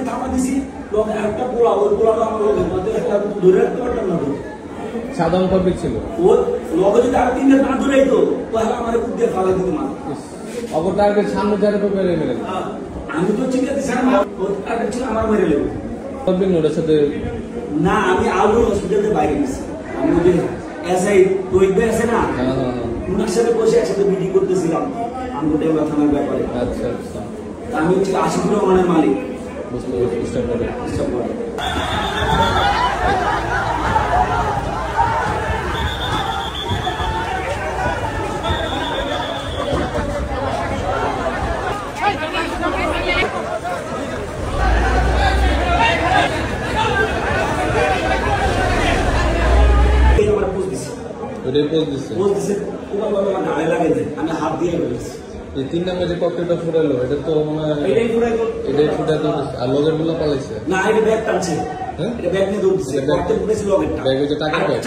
থাপা দিছি লোক একটা পোলা ওই পোলাটা আমার লোকের মধ্যে একটা ধরে রাখতে পারতাম না তো সাধারণ পাবলিক ছিল ও লগে যদি আর তিনটা না ধরেইতো তাহলে আমার খুব দিয়ে ফালাই দিত মা অপর টার্গেট সামনে যারা তো মেরে মেরে আমি তো চিন্তা দিছিলাম ওর টার্গেট ছিল আমার মেরে নেবে পাবলিক নোটের সাথে না আমি আলু হসপিটালের বাইরে গেছি আমি ওই এসআই তৈবে আছে না উনার সাথে বসে একসাথে মিটিং করতেছিলাম আমগোটেলা থানার ব্যাপারে আচ্ছা আচ্ছা আমি হচ্ছে আশিকুর রহমানের মালিক বুঝতে পারছি চেষ্টা করে আমি হাত দিয়ে বলেছি এই 3 নম্বর যে ককটেলটা ফুরালো এটা তো মনে হয় এটাই ফুটাতো আর লগের গুলো পালাইছে না এটা ব্যাগ টানছে হ্যাঁ এটা ব্যাগ নিয়ে দৌড়ছে ককটেল ফুটেছে লগেরটা ব্যাগ হচ্ছে টাকার ব্যাগ